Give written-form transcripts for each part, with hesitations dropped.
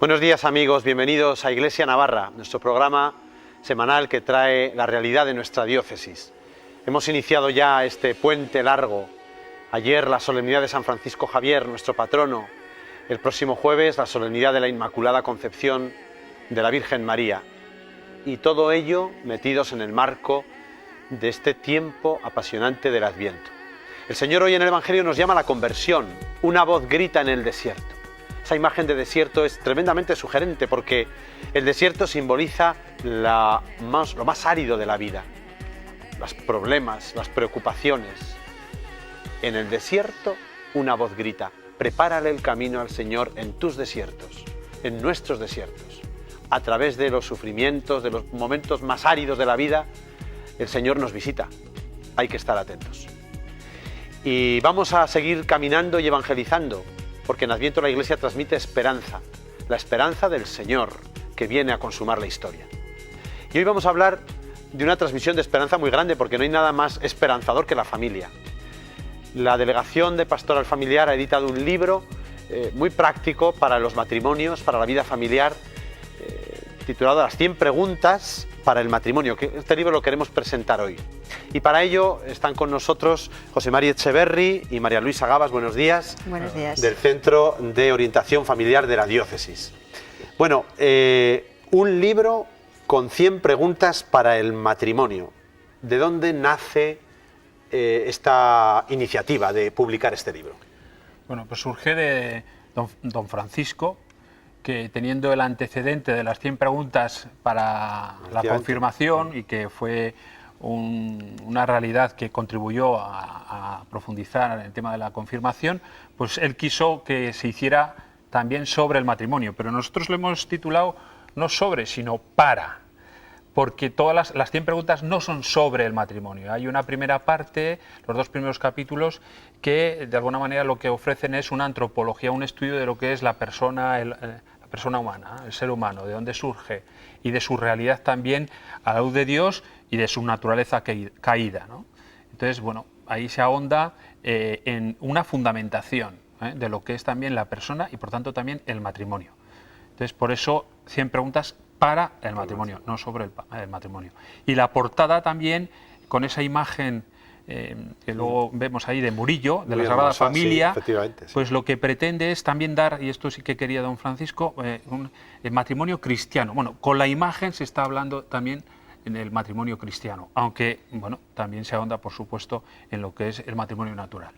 Buenos días amigos, bienvenidos a Iglesia Navarra, nuestro programa semanal que trae la realidad de nuestra diócesis. Hemos iniciado ya este puente largo, ayer la solemnidad de San Francisco Javier, nuestro patrono, el próximo jueves la solemnidad de la Inmaculada Concepción de la Virgen María, y todo ello metidos en el marco de este tiempo apasionante del Adviento. El Señor hoy en el Evangelio nos llama a la conversión, una voz grita en el desierto. Esa imagen de desierto es tremendamente sugerente porque el desierto simboliza lo más árido de la vida, los problemas, las preocupaciones. En el desierto, una voz grita: prepárale el camino al Señor en tus desiertos, en nuestros desiertos. A través de los sufrimientos, de los momentos más áridos de la vida, el Señor nos visita. Hay que estar atentos. Y vamos a seguir caminando y evangelizando, porque en Adviento la Iglesia transmite esperanza, la esperanza del Señor que viene a consumar la historia. Y hoy vamos a hablar de una transmisión de esperanza muy grande, porque no hay nada más esperanzador que la familia. La Delegación de Pastoral Familiar ha editado un libro muy práctico para los matrimonios, para la vida familiar, titulado Las 100 preguntas para el matrimonio. Este libro lo queremos presentar hoy. Y para ello están con nosotros José María Echeverri y María Luisa Gabas. Buenos días. Buenos días. Del Centro de Orientación Familiar de la Diócesis. Bueno, un libro con 100 preguntas para el matrimonio. ¿De dónde nace esta iniciativa de publicar este libro? Bueno, pues surge de don Francisco, que teniendo el antecedente de las 100 preguntas para la confirmación, y que fue una realidad que contribuyó a profundizar en el tema de la confirmación, pues él quiso que se hiciera también sobre el matrimonio, pero nosotros lo hemos titulado no sobre, sino para, porque todas las 100 preguntas no son sobre el matrimonio. Hay una primera parte, los 2 primeros capítulos, que de alguna manera lo que ofrecen es una antropología, un estudio de lo que es la persona humana, el ser humano, de dónde surge y de su realidad también a la luz de Dios y de su naturaleza caída, ¿no? Entonces, bueno, ahí se ahonda en una fundamentación de lo que es también la persona y por tanto también el matrimonio. Entonces, por eso 100 preguntas para el matrimonio, no sobre el matrimonio. Y la portada también, con esa imagen que luego vemos ahí de Murillo, de la Sagrada Familia, sí, pues lo que pretende es también dar, y esto sí que quería don Francisco, el matrimonio cristiano. Bueno, con la imagen se está hablando también en el matrimonio cristiano, aunque bueno, también se ahonda, por supuesto, en lo que es el matrimonio natural.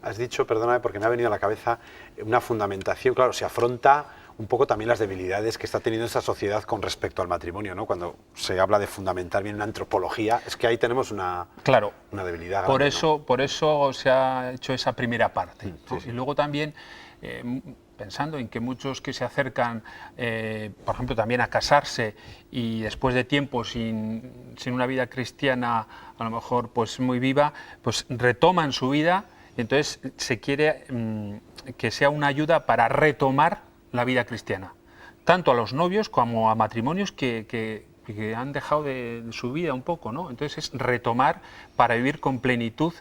Has dicho, perdóname, porque me ha venido a la cabeza una fundamentación. Claro, se afronta un poco también las debilidades que está teniendo esta sociedad con respecto al matrimonio, ¿no? Cuando se habla de fundamentar bien una antropología, es que ahí tenemos una debilidad grande, por eso se ha hecho esa primera parte. Sí. Y luego también, pensando en que muchos que se acercan, por ejemplo, también a casarse y después de tiempo sin una vida cristiana, a lo mejor pues muy viva, pues retoman su vida. Entonces se quiere que sea una ayuda para retomar la vida cristiana, tanto a los novios como a matrimonios que han dejado de su vida un poco, ¿no? Entonces es retomar para vivir con plenitud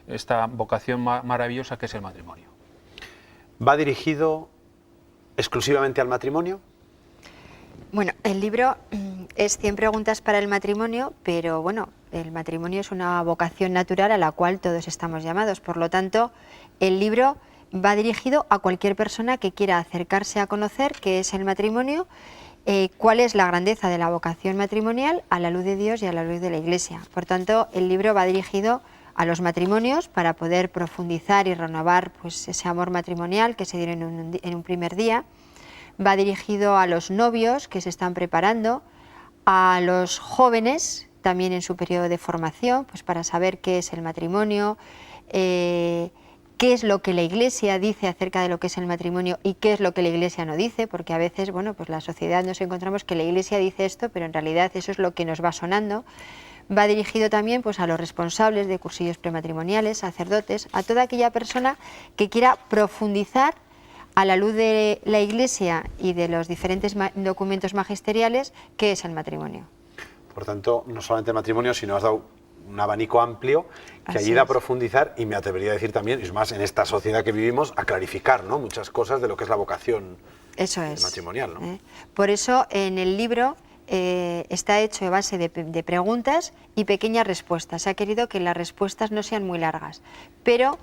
esta vocación maravillosa que es el matrimonio. ¿Va dirigido exclusivamente al matrimonio? Bueno, el libro es 100 preguntas para el matrimonio, pero bueno, el matrimonio es una vocación natural a la cual todos estamos llamados. Por lo tanto, el libro va dirigido a cualquier persona que quiera acercarse a conocer qué es el matrimonio, cuál es la grandeza de la vocación matrimonial a la luz de Dios y a la luz de la Iglesia. Por tanto, el libro va dirigido a los matrimonios para poder profundizar y renovar pues, ese amor matrimonial que se dieron en un primer día. Va dirigido a los novios que se están preparando, a los jóvenes también en su periodo de formación, pues para saber qué es el matrimonio, qué es lo que la Iglesia dice acerca de lo que es el matrimonio y qué es lo que la Iglesia no dice, porque a veces, bueno, pues la sociedad nos encontramos que la Iglesia dice esto, pero en realidad eso es lo que nos va sonando. Va dirigido también pues, a los responsables de cursillos prematrimoniales, sacerdotes, a toda aquella persona que quiera profundizar a la luz de la Iglesia y de los diferentes documentos magisteriales qué es el matrimonio. Por tanto, no solamente el matrimonio, sino has dado un abanico amplio que Así ayuda a es. profundizar y me atrevería a decir también, es más, en esta sociedad que vivimos, a clarificar, ¿no?, muchas cosas de lo que es la vocación Eso es. matrimonial, ¿no? Por eso en el libro está hecho a base de preguntas y pequeñas respuestas. Se ha querido que las respuestas no sean muy largas, pero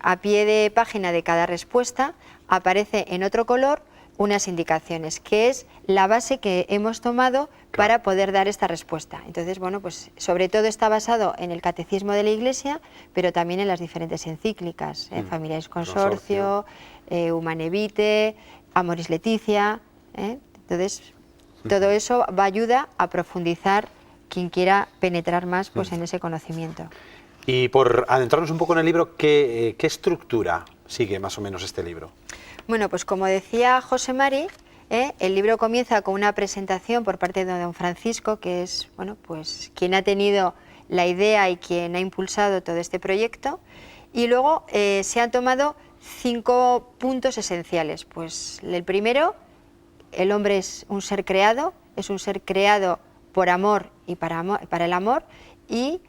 a pie de página de cada respuesta aparece en otro color unas indicaciones, que es la base que hemos tomado para poder dar esta respuesta. Entonces, bueno, pues sobre todo está basado en el Catecismo de la Iglesia, pero también en las diferentes encíclicas, Familiaris Consortio, Humanae Vitae, Amoris Laetitia. Entonces, todo eso va a ayudar a profundizar quien quiera penetrar más pues, en ese conocimiento. Y por adentrarnos un poco en el libro, ¿qué estructura sigue más o menos este libro? Bueno, pues como decía José Mari, el libro comienza con una presentación por parte de don Francisco, que es bueno, pues, quien ha tenido la idea y quien ha impulsado todo este proyecto, y luego se han tomado 5 puntos esenciales. Pues el primero, el hombre es un ser creado por amor y para el amor, y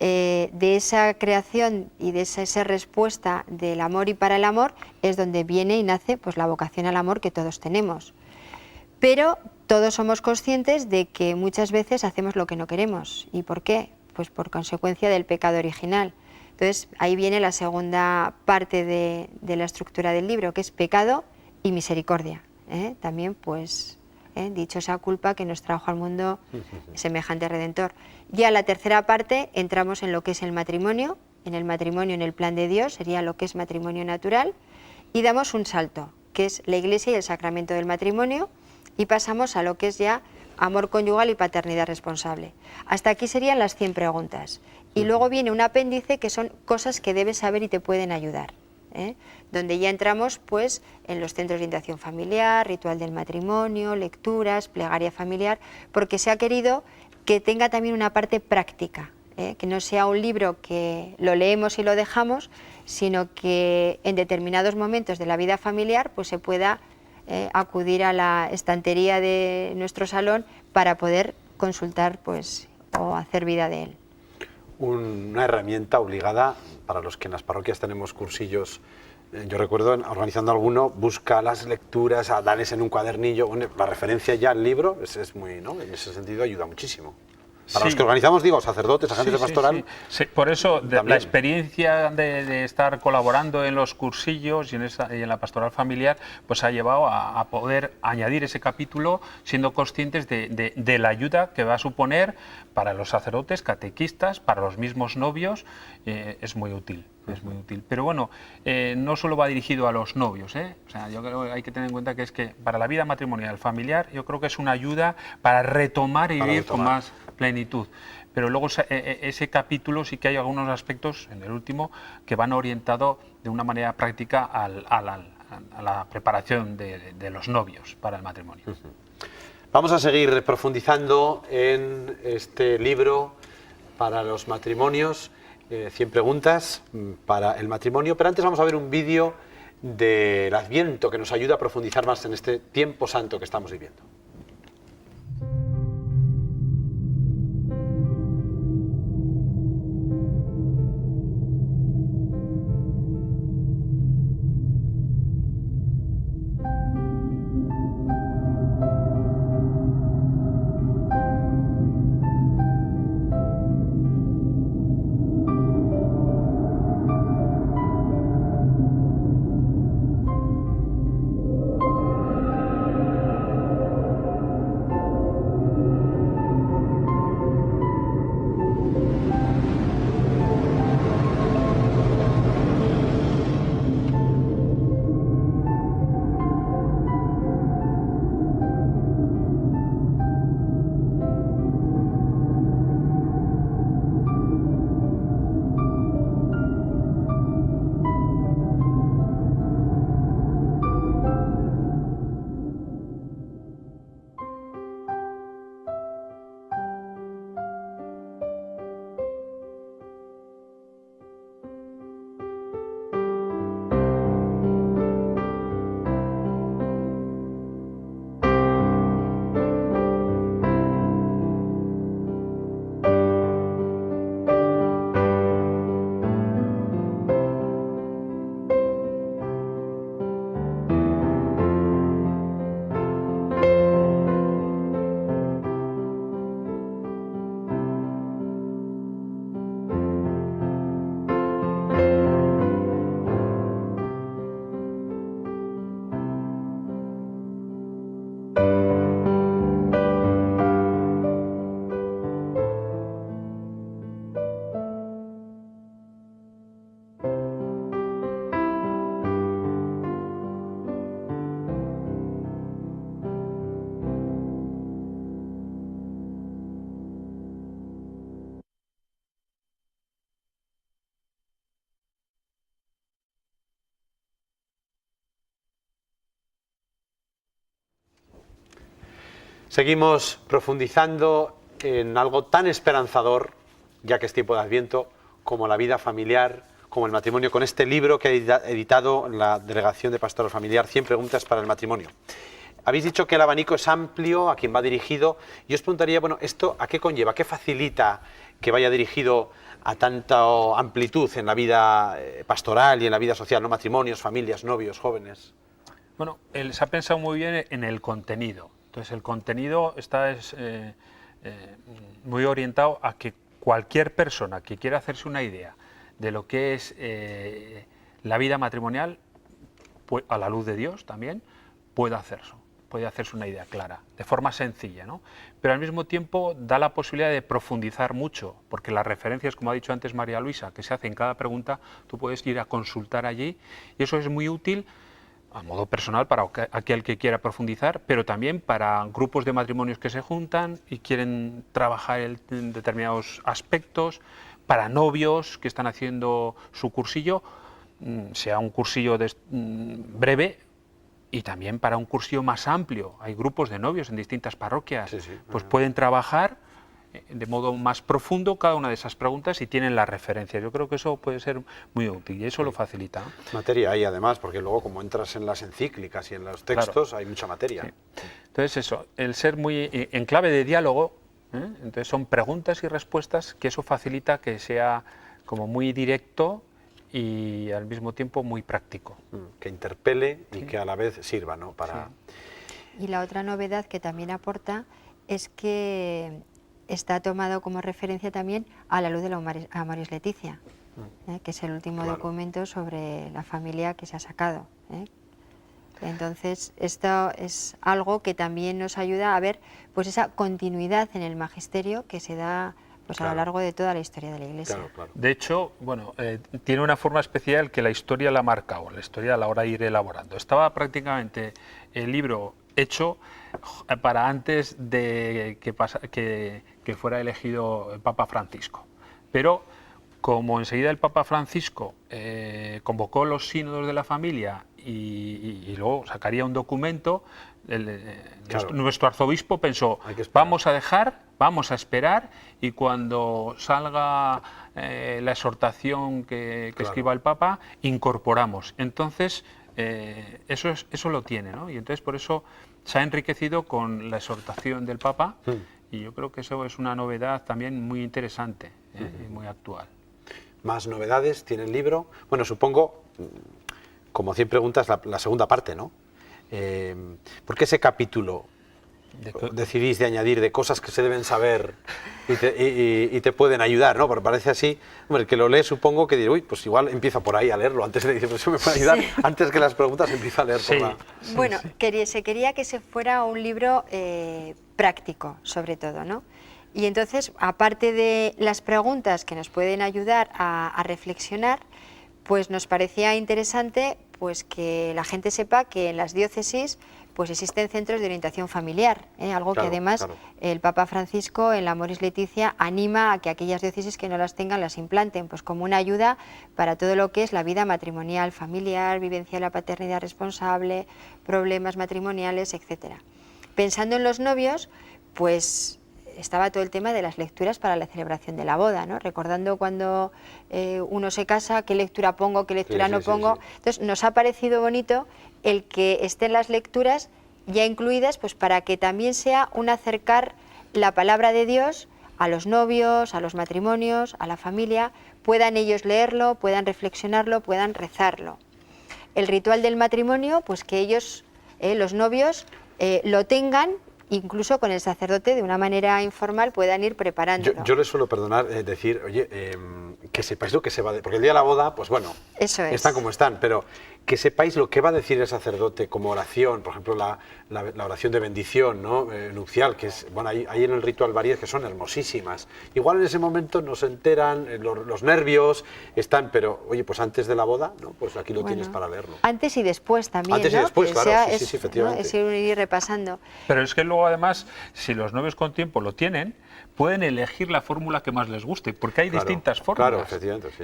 de esa creación y de esa respuesta del amor y para el amor es donde viene y nace pues, la vocación al amor que todos tenemos. Pero todos somos conscientes de que muchas veces hacemos lo que no queremos. ¿Y por qué? Pues por consecuencia del pecado original. Entonces ahí viene la segunda parte de la estructura del libro, que es pecado y misericordia. También pues dichosa culpa que nos trajo al mundo semejante Redentor. Ya la tercera parte entramos en lo que es el matrimonio, en el plan de Dios, sería lo que es matrimonio natural, y damos un salto, que es la Iglesia y el sacramento del matrimonio, y pasamos a lo que es ya amor conyugal y paternidad responsable. Hasta aquí serían las 100 preguntas. Y luego viene un apéndice que son cosas que debes saber y te pueden ayudar, donde ya entramos pues en los centros de orientación familiar, ritual del matrimonio, lecturas, plegaria familiar, porque se ha querido que tenga también una parte práctica, que no sea un libro que lo leemos y lo dejamos, sino que en determinados momentos de la vida familiar pues se pueda acudir a la estantería de nuestro salón para poder consultar pues, o hacer vida de él. Una herramienta obligada para los que en las parroquias tenemos cursillos. Yo recuerdo, organizando alguno, busca las lecturas, danes en un cuadernillo. Bueno, la referencia ya al libro es muy, ¿no? En ese sentido ayuda muchísimo. Para los que organizamos, digo, sacerdotes, agentes de pastoral. Sí. Por eso, la experiencia de estar colaborando en los cursillos y en la pastoral familiar, pues ha llevado a poder añadir ese capítulo, siendo conscientes de la ayuda que va a suponer para los sacerdotes, catequistas, para los mismos novios. Es muy útil. Es muy útil. Pero bueno, no solo va dirigido a los novios, O sea, yo creo que hay que tener en cuenta que es que para la vida matrimonial, familiar, yo creo que es una ayuda para retomar y vivir con más plenitud. Pero luego ese capítulo sí que hay algunos aspectos, en el último, que van orientados de una manera práctica a la preparación de los novios para el matrimonio. Vamos a seguir profundizando en este libro para los matrimonios. 100 preguntas para el matrimonio, pero antes vamos a ver un vídeo del Adviento que nos ayuda a profundizar más en este tiempo santo que estamos viviendo. Seguimos profundizando en algo tan esperanzador, ya que es tiempo de Adviento, como la vida familiar, como el matrimonio, con este libro que ha editado la Delegación de Pastoral Familiar, 100 preguntas para el matrimonio. Habéis dicho que el abanico es amplio, a quien va dirigido. Yo os preguntaría, bueno, ¿esto a qué conlleva? ¿Qué facilita que vaya dirigido a tanta amplitud en la vida pastoral y en la vida social, ¿no? Matrimonios, familias, novios, jóvenes. Bueno, se ha pensado muy bien en el contenido. Entonces, el contenido está muy orientado a que cualquier persona que quiera hacerse una idea de lo que es la vida matrimonial, pues, a la luz de Dios también, pueda hacerse una idea clara, de forma sencilla, ¿no? Pero al mismo tiempo da la posibilidad de profundizar mucho, porque las referencias, como ha dicho antes María Luisa, que se hacen en cada pregunta, tú puedes ir a consultar allí, y eso es muy útil a modo personal para aquel que quiera profundizar, pero también para grupos de matrimonios que se juntan y quieren trabajar en determinados aspectos, para novios que están haciendo su cursillo, sea un cursillo breve, y también para un cursillo más amplio. Hay grupos de novios en distintas parroquias, pues pueden trabajar de modo más profundo cada una de esas preguntas y tienen las referencias. Yo creo que eso puede ser muy útil y eso lo facilita. Materia hay además, porque luego como entras en las encíclicas y en los textos, claro, hay mucha materia. Sí. Entonces eso, el ser muy en clave de diálogo, entonces son preguntas y respuestas, que eso facilita que sea como muy directo y al mismo tiempo muy práctico. Que interpele y que a la vez sirva, ¿no? Para... Sí. Y la otra novedad que también aporta es que está tomado como referencia también a la luz de la Amoris Laetitia, que es el último documento sobre la familia que se ha sacado. Entonces, esto es algo que también nos ayuda a ver pues esa continuidad en el magisterio que se da pues a lo largo de toda la historia de la Iglesia. De hecho, bueno, tiene una forma especial que la historia la ha marcado, la historia a la hora de ir elaborando. Estaba prácticamente el libro hecho para antes de que fuera elegido el Papa Francisco. Pero como enseguida el Papa Francisco convocó los sínodos de la familia y luego sacaría un documento, nuestro arzobispo pensó, vamos a esperar y cuando salga la exhortación que escriba el Papa, incorporamos. Entonces, eso lo tiene, ¿no? Y entonces por eso se ha enriquecido con la exhortación del Papa y yo creo que eso es una novedad también muy interesante y muy actual. Más novedades tiene el libro. Bueno, supongo, como 100 preguntas, la segunda parte, ¿no? ¿Por qué ese capítulo decidís de añadir de cosas que se deben saber y te pueden ayudar, ¿no? Porque parece así, hombre, el que lo lee supongo que dirá, uy, pues igual empieza por ahí a leerlo, antes de decir, pues eso me puede ayudar, antes que las preguntas empieza a leer por la... Bueno, se quería que se fuera un libro práctico, sobre todo, ¿no? Y entonces, aparte de las preguntas que nos pueden ayudar a reflexionar, pues nos parecía interesante pues que la gente sepa que en las diócesis pues existen centros de orientación familiar, algo que además el Papa Francisco en la Amoris Laetitia anima a que aquellas diócesis que no las tengan las implanten, pues como una ayuda para todo lo que es la vida matrimonial, familiar, vivencia de la paternidad responsable, problemas matrimoniales, etcétera. Pensando en los novios, pues estaba todo el tema de las lecturas para la celebración de la boda, ¿no? Recordando cuando uno se casa, qué lectura pongo, qué lectura no pongo. Entonces nos ha parecido bonito el que estén las lecturas ya incluidas, pues para que también sea un acercar la palabra de Dios a los novios, a los matrimonios, a la familia, puedan ellos leerlo, puedan reflexionarlo, puedan rezarlo. El ritual del matrimonio, pues que ellos, los novios, lo tengan, incluso con el sacerdote de una manera informal puedan ir preparándolo. Yo les suelo perdonar decir, oye, que sepáis lo que se va a decir, porque el día de la boda, pues bueno, están como están, pero que sepáis lo que va a decir el sacerdote como oración, por ejemplo la oración de bendición, ¿no? Nupcial, que es, bueno, hay en el ritual varias que son hermosísimas. Igual en ese momento no se enteran, los nervios están, pero oye, pues antes de la boda, ¿no? Pues aquí lo tienes para leerlo. Antes y después también, antes y después, ¿no? Claro, sí, efectivamente. ¿no? Es ir repasando. Pero es que luego además, si los novios con tiempo lo tienen, pueden elegir la fórmula que más les guste, porque hay distintas fórmulas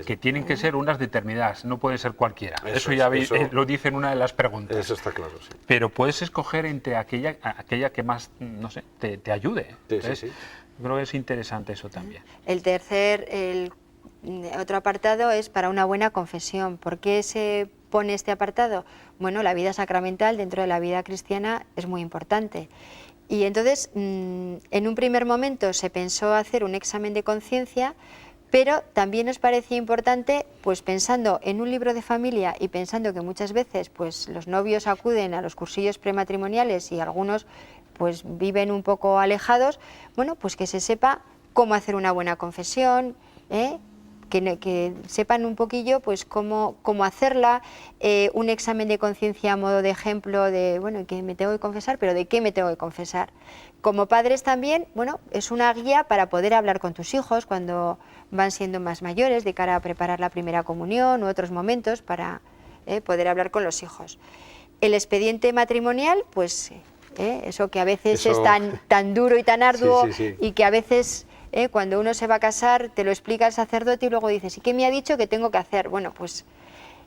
que tienen que ser unas determinadas, no pueden ser cualquiera. Eso ya lo dice en una de las preguntas. Eso está claro, sí. Pero puedes escoger entre aquella que más, no sé, te ayude. Entonces, yo creo que es interesante eso también. El otro apartado es para una buena confesión. ¿Por qué se pone este apartado? Bueno, la vida sacramental dentro de la vida cristiana es muy importante. Y entonces, en un primer momento se pensó hacer un examen de conciencia, pero también nos parecía importante, pues pensando en un libro de familia y pensando que muchas veces pues los novios acuden a los cursillos prematrimoniales y algunos pues viven un poco alejados, bueno, pues que se sepa cómo hacer una buena confesión, que sepan un poquillo pues cómo hacerla, un examen de conciencia a modo de ejemplo de, bueno, que me tengo que confesar, pero ¿de qué me tengo que confesar? Como padres también, bueno, es una guía para poder hablar con tus hijos cuando van siendo más mayores, de cara a preparar la primera comunión u otros momentos para poder hablar con los hijos. El expediente matrimonial, pues eso que a veces es tan duro y tan arduo, y que a veces... cuando uno se va a casar te lo explica el sacerdote y luego dices, ¿y qué me ha dicho que tengo que hacer? Bueno, pues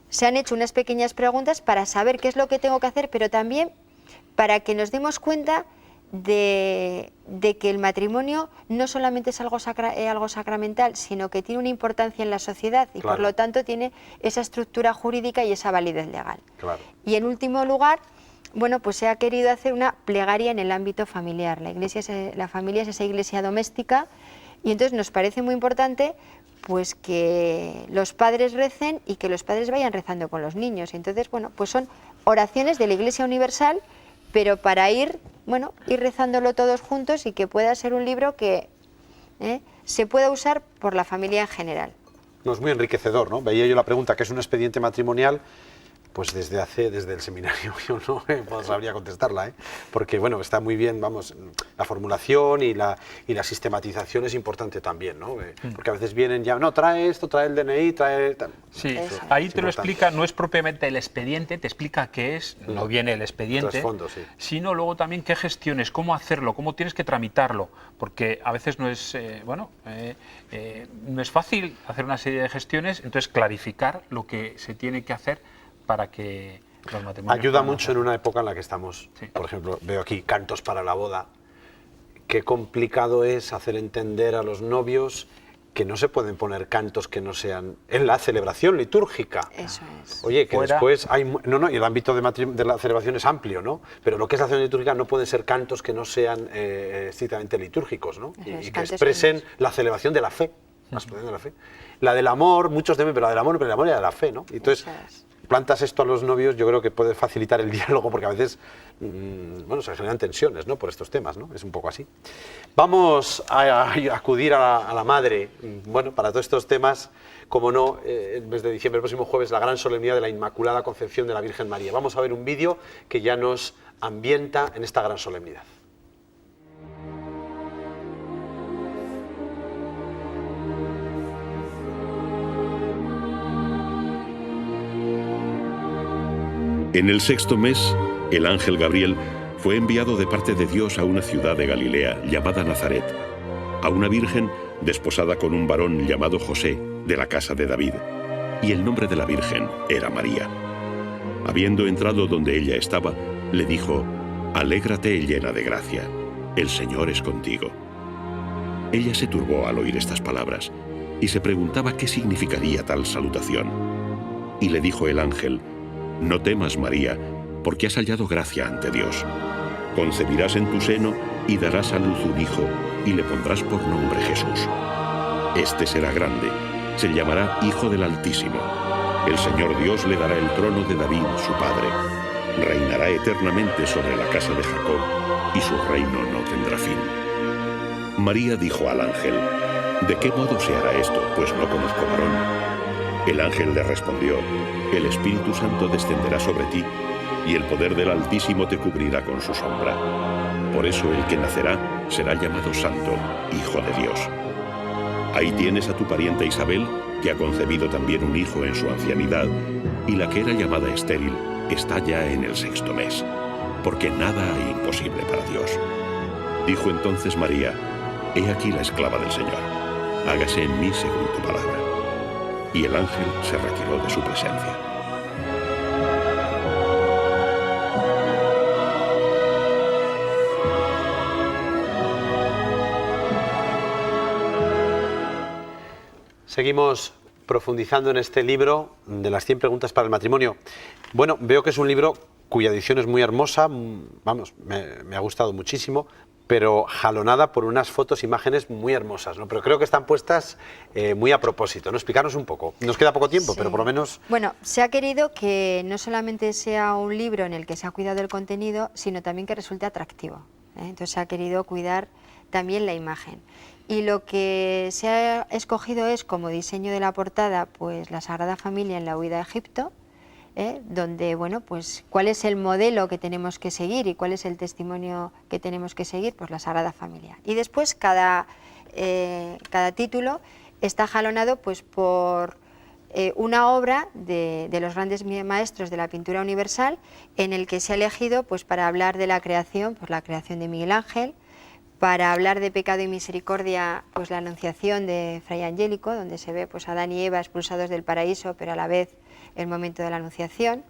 se han hecho unas pequeñas preguntas para saber qué es lo que tengo que hacer, pero también para que nos demos cuenta de que el matrimonio no solamente es algo sacramental, sino que tiene una importancia en la sociedad y por lo tanto tiene esa estructura jurídica y esa validez legal. Y en último lugar, bueno, pues se ha querido hacer una plegaria en el ámbito familiar. La familia es esa iglesia doméstica y entonces nos parece muy importante pues que los padres recen y que los padres vayan rezando con los niños. Y entonces, bueno, pues son oraciones de la Iglesia Universal, pero para ir rezándolo todos juntos y que pueda ser un libro que se pueda usar por la familia en general. No, es muy enriquecedor, ¿no? Veía yo la pregunta, ¿qué es un expediente matrimonial? Pues desde el seminario yo no sabría contestarla, porque bueno, está muy bien, vamos, la formulación y la sistematización es importante también, ¿no? Porque a veces vienen ya, no, trae esto, trae el DNI, trae... Sí, ahí te lo explica, no es propiamente el expediente, te explica qué es, no viene el expediente, sino luego también qué gestiones, cómo hacerlo, cómo tienes que tramitarlo, porque a veces no es, no es fácil hacer una serie de gestiones, entonces clarificar lo que se tiene que hacer para que los matrimonios... Ayuda mucho en una época en la que estamos, por ejemplo, veo aquí cantos para la boda. Qué complicado es hacer entender a los novios que no se pueden poner cantos que no sean en la celebración litúrgica. Eso es. Oye, que después hay... y el ámbito de la celebración es amplio, ¿no? Pero lo que es la celebración litúrgica no pueden ser cantos que no sean estrictamente litúrgicos, ¿no? Y que expresen la celebración de la fe. La celebración de la fe. La del amor, muchos deben, pero la del amor, pero el amor y la de la fe, ¿no? Entonces... plantas esto a los novios, yo creo que puede facilitar el diálogo, porque a veces se generan tensiones, ¿no? Por estos temas, ¿no? Es un poco así. Vamos a acudir a la madre, para todos estos temas, como no, el mes de diciembre, el próximo jueves, la gran solemnidad de la Inmaculada Concepción de la Virgen María. Vamos a ver un vídeo que ya nos ambienta en esta gran solemnidad. En el 6º mes, el ángel Gabriel fue enviado de parte de Dios a una ciudad de Galilea llamada Nazaret, a una virgen desposada con un varón llamado José, de la casa de David, y el nombre de la virgen era María. Habiendo entrado donde ella estaba, le dijo: «Alégrate llena de gracia, el Señor es contigo». Ella se turbó al oír estas palabras y se preguntaba qué significaría tal salutación. Y le dijo el ángel: «No temas, María, porque has hallado gracia ante Dios. Concebirás en tu seno y darás a luz un hijo y le pondrás por nombre Jesús. Este será grande, se llamará Hijo del Altísimo. El Señor Dios le dará el trono de David, su padre. Reinará eternamente sobre la casa de Jacob y su reino no tendrá fin». María dijo al ángel: «¿De qué modo se hará esto, pues no conozco varón?». El ángel le respondió: «El Espíritu Santo descenderá sobre ti, y el poder del Altísimo te cubrirá con su sombra. Por eso el que nacerá será llamado Santo, Hijo de Dios. Ahí tienes a tu parienta Isabel, que ha concebido también un hijo en su ancianidad, y la que era llamada estéril está ya en el 6º mes, porque nada hay imposible para Dios». Dijo entonces María: He aquí la esclava del Señor, hágase en mí según tu palabra. Y el ángel se retiró de su presencia. Seguimos profundizando en este libro de las 100 preguntas para el matrimonio. Bueno, veo que es un libro cuya edición es muy hermosa, vamos, me ha gustado muchísimo, pero jalonada por unas fotos, imágenes muy hermosas, ¿no? Pero creo que están puestas muy a propósito, ¿no? Explicarnos un poco. Nos queda poco tiempo, Sí. pero por lo menos... Bueno, se ha querido que no solamente sea un libro en el que se ha cuidado el contenido, sino también que resulte atractivo, ¿eh? Entonces se ha querido cuidar también la imagen. Y lo que se ha escogido es como diseño de la portada, pues la Sagrada Familia en la huida a Egipto, donde, bueno, pues cuál es el modelo que tenemos que seguir y cuál es el testimonio que tenemos que seguir, pues la Sagrada Familia. Y después cada título está jalonado pues por una obra de los grandes maestros de la pintura universal, en el que se ha elegido pues para hablar de la creación, pues la creación de Miguel Ángel, para hablar de pecado y misericordia, pues la Anunciación de Fray Angélico, donde se ve pues a Adán y Eva expulsados del paraíso, pero a la vez el momento de la Anunciación.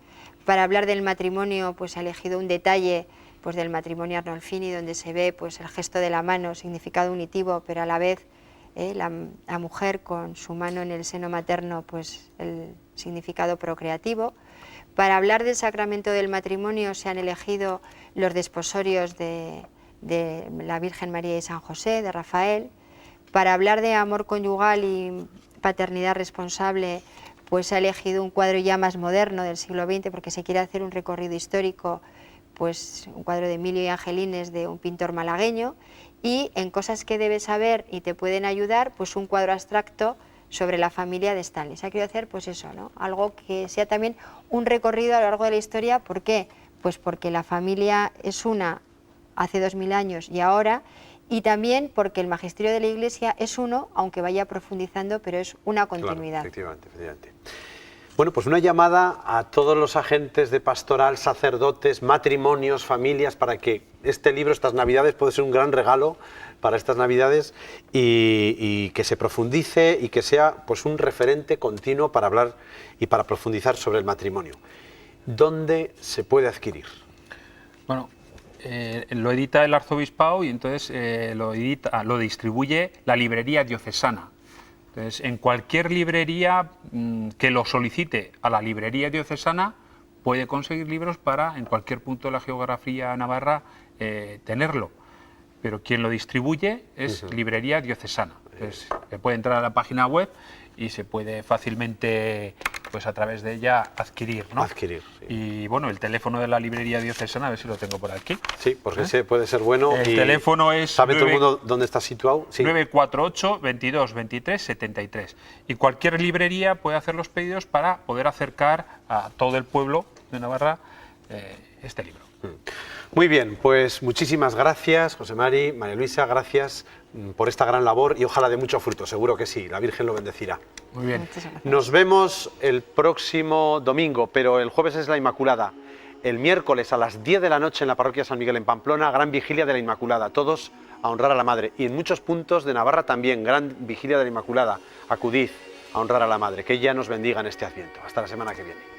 Para hablar del matrimonio, pues ha elegido un detalle pues del matrimonio Arnolfini, donde se ve pues el gesto de la mano, significado unitivo, pero a la vez la mujer con su mano en el seno materno, pues el significado procreativo. Para hablar del sacramento del matrimonio se han elegido los desposorios de la Virgen María y San José, de Rafael. Para hablar de amor conyugal y paternidad responsable, pues se ha elegido un cuadro ya más moderno del siglo XX, porque se quiere hacer un recorrido histórico, pues un cuadro de Emilio y Angelines, de un pintor malagueño, y en cosas que debes saber y te pueden ayudar, pues un cuadro abstracto sobre la familia de Stanley. Se ha querido hacer pues eso, ¿no? Algo que sea también un recorrido a lo largo de la historia. ¿Por qué? Pues porque la familia es una hace 2000 años y ahora, y también porque el magisterio de la Iglesia es uno, aunque vaya profundizando, pero es una continuidad. Claro, efectivamente, efectivamente. Bueno, pues una llamada a todos los agentes de pastoral, sacerdotes, matrimonios, familias, para que este libro, estas Navidades, puede ser un gran regalo para estas Navidades y que se profundice y que sea pues un referente continuo para hablar y para profundizar sobre el matrimonio. ¿Dónde se puede adquirir? Bueno, lo edita el arzobispado y entonces lo distribuye la librería diocesana. Entonces, en cualquier librería que lo solicite a la librería diocesana puede conseguir libros para, en cualquier punto de la geografía navarra, tenerlo. Pero quien lo distribuye es librería diocesana. Entonces, se puede entrar a la página web y se puede fácilmente, pues a través de ella, adquirir, ¿no? Adquirir, sí. Y bueno, el teléfono de la librería diocesana, a ver si lo tengo por aquí. Sí, porque ese puede ser bueno. El y teléfono es... ¿sabe todo el mundo dónde está situado? Sí. 948 22 23 73. Y cualquier librería puede hacer los pedidos para poder acercar a todo el pueblo de Navarra este libro. Muy bien, pues muchísimas gracias, José Mari, María Luisa, gracias por esta gran labor y ojalá de mucho fruto, seguro que sí, la Virgen lo bendecirá. Muy bien. Muchas gracias. Nos vemos el próximo domingo, pero el jueves es la Inmaculada. El miércoles a las 10 de la noche en la parroquia San Miguel en Pamplona, gran vigilia de la Inmaculada, todos a honrar a la Madre. Y en muchos puntos de Navarra también, gran vigilia de la Inmaculada. Acudid a honrar a la Madre, que ella nos bendiga en este Adviento. Hasta la semana que viene.